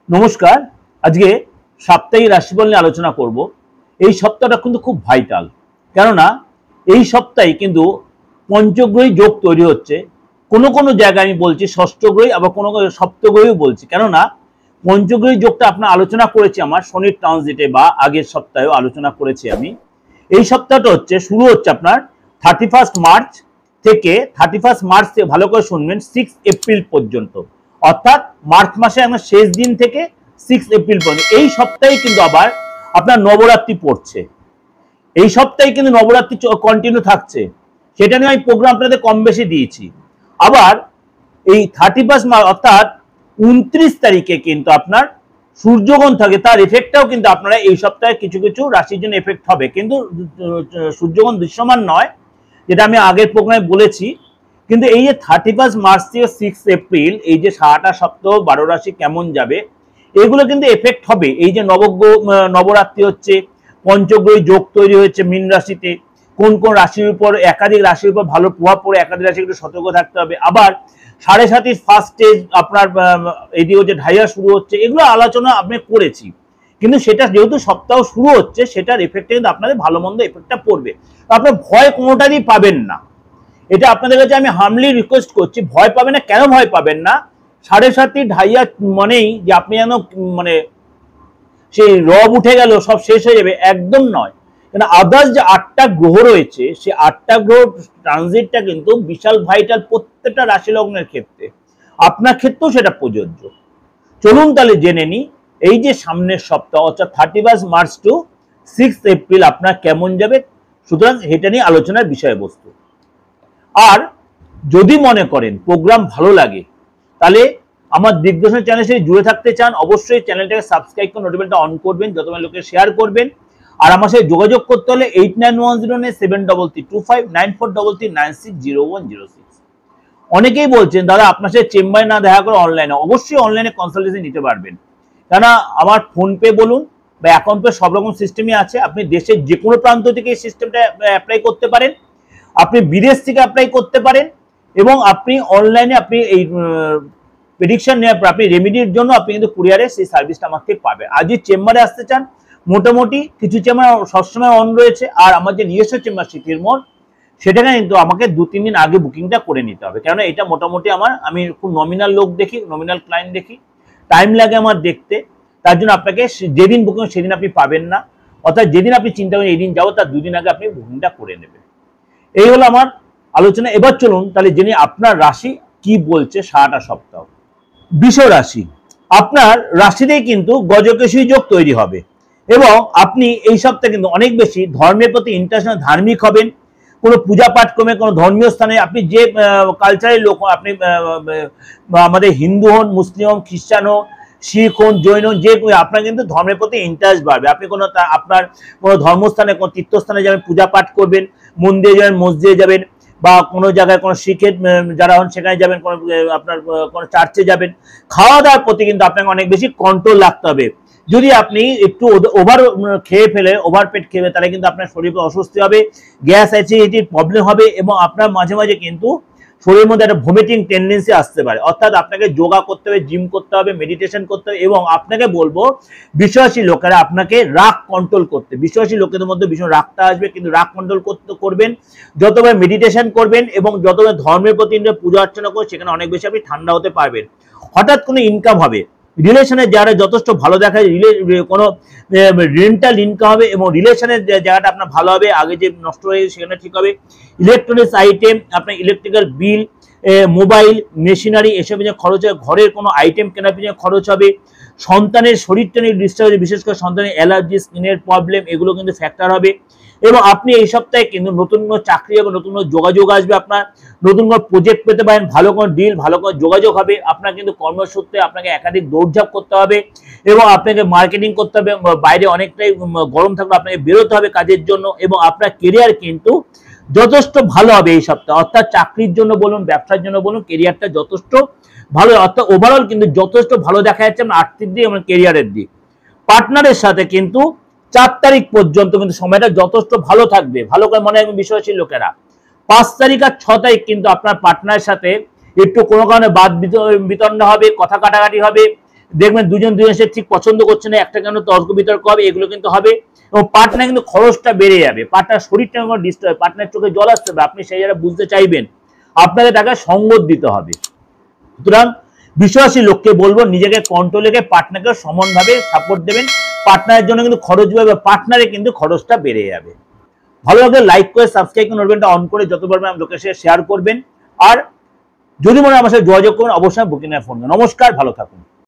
নমস্কার। আজকে সাপ্তাহিক রাশিফল নিয়ে আলোচনা করব। এই সপ্তাহটা কিন্তু খুব ভাইটাল, কেননা এই সপ্তাহে কিন্তু পঞ্চগ্রহী যোগ তৈরি হচ্ছে। কোনো কোনো জায়গায় আমি বলছি ষষ্ঠগ্রহী, আবার কোনো কোনো সপ্তগ্রহীও বলছি, কেননা পঞ্চগ্রহী যোগটা আপনার আলোচনা করেছি আমার শনির ট্রানজিটে, বা আগের সপ্তাহেও আলোচনা করেছি আমি। এই সপ্তাহটা শুরু হচ্ছে আপনার 31 মার্চ থেকে 31 মার্চ থেকে, ভালো করে শুনবেন, 6 এপ্রিল পর্যন্ত। অর্থাৎ মার্চ মাসে আমরা শেষ দিন থেকে 6 এপ্রিল পর্যন্ত এই সপ্তাহে কিন্তু আবার আপনার নবরাত্রি পড়ছে। এই সপ্তাহে কিন্তু নবরাত্রি কন্টিনিউ থাকছে, সেটা নিয়ে আমি প্রোগ্রাম আপনাদের কম বেশি দিয়েছি। আবার এই 31 মার্চ অর্থাৎ 29 তারিখে কিন্তু আপনার সূর্যগ্রহণ থাকে, তার এফেক্টটাও কিন্তু আপনারা এই সপ্তাহে কিছু কিছু রাশির জন্য এফেক্ট হবে, কিন্তু সূর্যগ্রহণ দৃশ্যমান নয়, যেটা আমি আগের প্রোগ্রামে বলেছি। কিন্তু এই যে 31 মার্চ থেকে 6 এপ্রিল, এই যে সারাটা সপ্তাহ 12 রাশি কেমন যাবে, এগুলো কিন্তু এফেক্ট হবে। এই যে নবরাত্রি হচ্ছে, পঞ্চগ্রহী যোগ তৈরি হয়েছে মীন রাশিতে, কোন কোন রাশির উপর, একাধিক রাশির উপর ভালো প্রভাব পড়ে, একাধিক রাশি একটু সতর্ক থাকতে হবে। আবার 7.5 ফার্স্ট স্টেজ আপনার এদিকে হচ্ছে ঢাইয়া শুরু হচ্ছে, এগুলো আলোচনা আমি করেছি। কিন্তু সেটা যেহেতু সপ্তাহ শুরু হচ্ছে, সেটার এফেক্টে কিন্তু আপনাদের ভালো মন্দ এফেক্টটা পড়বে। আপনার ভয় কোনোটারই পাবেন না, এটা আপনাদের কাছে আমি হামলি রিকোয়েস্ট করছি। ভয় পাবেন না, কেন ভয় পাবেন না? 7.5 ঢাইয়া মানেই যে আপনি যেন মানে সেই রব উঠে গেল, সব শেষ হয়ে যাবে, একদম নয়। কারণ আদার্স যে 8টা গ্রহ রয়েছে, সেই 8টা গ্রহ ট্রানজিটটা কিন্তু বিশাল ভাইটাল প্রত্যেকটা রাশি লগ্নের ক্ষেত্রে, আপনার ক্ষেত্রেও সেটা প্রযোজ্য। চলুন তাহলে জেনে নি এই যে সামনের সপ্তাহ অর্থাৎ 31 মার্চ টু 6 এপ্রিল আপনার কেমন যাবে। সুতরাং এটা নিয়ে আলোচনার বিষয়বস্তু। আর যদি মনে করেন প্রোগ্রাম ভালো লাগে, তাহলে আমার দিগদর্শন চ্যানেলের সাথে জুড়ে থাকতে চান, অবশ্যই চ্যানেলটাকে সাবস্ক্রাইব করে নোটিফিকেশনটা অন করবেন, যত লোকে শেয়ার করবেন। আর আমার সাথে যোগাযোগ করতে হলে 8910733259 9433960106। অনেকেই বলছেন দাদা আপনার সাথে চেম্বারে না দেখা করে অনলাইনে, অবশ্যই অনলাইনে কনসালটেশন নিতে পারবেন। কেননা আমার ফোনপে বলুন বা অ্যাকাউন্ট পে সব রকম সিস্টেমই আছে। আপনি দেশের যে কোনো প্রান্ত থেকে এই সিস্টেমটা অ্যাপ্লাই করতে পারেন, আপনি বিদেশ থেকে অ্যাপ্লাই করতে পারেন, এবং আপনি অনলাইনে আপনি এই প্রেডিকশন নেওয়ার পর আপনি রেমেডির জন্য আপনি কিন্তু কুরিয়ারে সেই সার্ভিসটা আমার থেকে পাবেন। আর যদি চেম্বারে আসতে চান, মোটামুটি কিছু চেম্বার সবসময় অন রয়েছে, আর আমার যে নিজস্ব চেম্বার সিটির মোড়, সেটাকে কিন্তু আমাকে 2-3 দিন আগে বুকিংটা করে নিতে হবে, কেননা এটা মোটামুটি আমি খুব নমিনাল লোক দেখি, নমিনাল ক্লায়েন্ট দেখি, টাইম লাগে আমার দেখতে। তার জন্য আপনাকে যেদিন বুকিং সেদিন আপনি পাবেন না, অর্থাৎ যেদিন আপনি চিন্তা করেন এই দিন যাবো, তার 2 দিন আগে আপনি বুকিংটা করে নেবেন। এই হলো আমার আলোচনা। এবার চলুন তাহলে জেনে আপনার রাশি কি বলছে সারাটা সপ্তাহ। বৃষ রাশি, আপনার রাশিতেই কিন্তু গজকেশরী যোগ তৈরি হবে, এবং আপনি এই সপ্তাহে কিন্তু অনেক বেশি ধর্মের প্রতি ইন্টারেস্ট, ধার্মিক হবেন। কোনো পূজা পাঠ করবেন, কোনো ধর্মীয় স্থানে, আপনি যে কালচারের লোক, আপনি আমাদের হিন্দু হন, মুসলিম হন, খ্রিস্টান হন, শিখ হন, জৈন হন, যে আপনার কিন্তু ধর্মের প্রতি ইন্টারেস্ট বাড়বে। আপনি কোনো আপনার কোনো ধর্মস্থানে, কোনো তীর্থস্থানে যাবেন, পূজা পাঠ করবেন, মন্দিরে যাবেন, মসজিদে যাবেন, বা কোনো জায়গায় কোনো শিখের যারা হন সেখানে যাবেন, কোনো আপনার কোনো চার্চে যাবেন। খাওয়া দাওয়ার প্রতি কিন্তু আপনাকে অনেক বেশি কন্ট্রোল রাখতে হবে। যদি আপনি একটু ওভার খেয়ে ফেলে, ওভার পেট খেয়ে, তাহলে কিন্তু আপনার শরীরে অস্বস্তি হবে, গ্যাস অ্যাসিডিটির প্রবলেম হবে, এবং আপনার মাঝে মাঝে কিন্তু শরীরের মধ্যে একটা ভমিটিং টেন্ডেন্সি আসতে পারে। অর্থাৎ আপনাকে যোগা করতে হবে, জিম করতে হবে, মেডিটেশন করতে হবে, এবং আপনাকে বলবো বিশ্বাসী লোকেরা আপনাকে রাগ কন্ট্রোল করতে, বিশ্বাসী লোকেদের মধ্যে ভীষণ রাগটা আসবে, কিন্তু রাগ কন্ট্রোল করবেন যতবার মেডিটেশন করবেন, এবং যতবার ধর্মের প্রতি পূজা অর্চনা করবেন, সেখানে অনেক বেশি আপনি ঠান্ডা হতে পারবেন। হঠাৎ কোনো ইনকাম হবে, রিলেশনের যারা যথেষ্ট ভালো দেখায়, কোনো রেন্টাল ইনকাম হবে, এবং রিলেশনের জায়গাটা আপনার ভালো হবে, আগে যে নষ্ট হয়ে গেছে সেখানে ঠিক হবে। ইলেকট্রনিক্স আইটেম, আপনার ইলেকট্রিক্যাল বিল, মোবাইল, মেশিনারি, এসব খরচ হবে। ঘরের কোনো আইটেম কেনার পিছনে খরচ হবে। সন্তানের শরীরটা নিয়ে ডিস্টার্ব হবে, বিশেষ করে সন্তানের অ্যালার্জি, স্কিনের প্রবলেম, এগুলো কিন্তু ফ্যাক্টর হবে। এবং আপনি এই সপ্তাহে কিন্তু নতুন কোনো চাকরি হবে, নতুন কোনো যোগাযোগ আসবে, আপনার নতুন কোনো প্রজেক্ট পেতে পারেন, ভালো কোনো ডিল, ভালো কোনো যোগাযোগ হবে। আপনার কিন্তু কর্মসূত্রে আপনাকে একাধিক দৌড়ঝাঁপ করতে হবে, এবং আপনাকে মার্কেটিং করতে হবে। বাইরে অনেকটাই গরম থাকলে আপনাকে বেরোতে হবে কাজের জন্য, এবং আপনার কেরিয়ার কিন্তু যথেষ্ট ভালো হবে এই সপ্তাহে। অর্থাৎ চাকরির জন্য বলুন, ব্যবসার জন্য বলুন, কেরিয়ারটা যথেষ্ট ভালো, অর্থাৎ ওভারঅল কিন্তু যথেষ্ট ভালো দেখা যাচ্ছে আপনার আর্থিক দিক এবং কেরিয়ারের দিক। পার্টনারের সাথে কিন্তু 4 তারিখ পর্যন্ত কিন্তু সময়টা যথেষ্ট ভালো থাকবে, ভালো করে মনে রাখবেন বিশ্বাসী লোকেরা। 5 তারিখ আর 6 তারিখ কিন্তু আপনার পার্টনারের সাথে একটু কোনো কারণে বাদ বিতণ্ডা হবে, কথা কাটাকাটি হবে, দেখবেন দুজন সে ঠিক পছন্দ করছে না, একটা কেন তর্ক বিতর্ক হবে, এগুলো কিন্তু হবে। এবং পার্টনার কিন্তু খরচটা বেড়ে যাবে, পার্টনার শরীরটা ডিস্টার্ব, পার্টনার চোখে জল আসতে হবে, আপনি সেই যারা বুঝতে চাইবেন, আপনাকে তাকে সঙ্গত দিতে হবে। সুতরাং বিশ্বাসী লোককে বলবো নিজেকে কন্ট্রোলে রেখে পার্টনারকে সমানভাবে সাপোর্ট দেবেন। পার্টনারের জন্য কিন্তু খরচ বাড়বে, পার্টনারে কিন্তু খরচটা বেড়ে যাবে। ভালো লাগলে লাইক করে সাবস্ক্রাইব করে নোটিফিকেশনটা অন করে যত পারবেন লোকের সাথে শেয়ার করবেন। আর যদি মনে হয় আমার সাথে যোগাযোগ করবেন, অবশ্যই বুকিং এ ফোন করুন। নমস্কার, ভালো থাকুন।